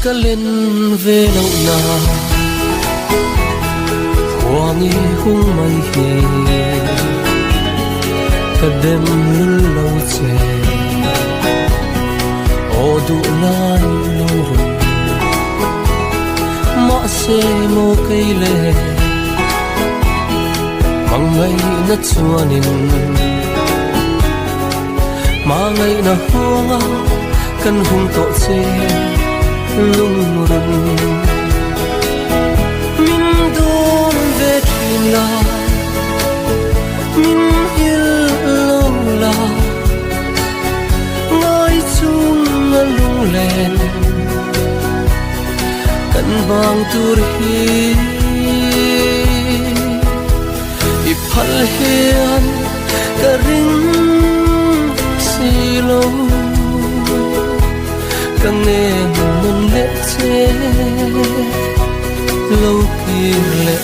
cả lên về đâu nào hoàng y hung mây hi cả đêm lưng lâu chè ô đủ nai lâu rồi mõ xe mô cây lệ mang ngày nó chua nín mà ngày nó hung căn hung tội chê lung rừng min đôn về thuyền la min yêu lâu la ngồi chung lung lên căn bang tur hi ipal hian cả ring si lâu cả nghe lệ chế lâu kia lệ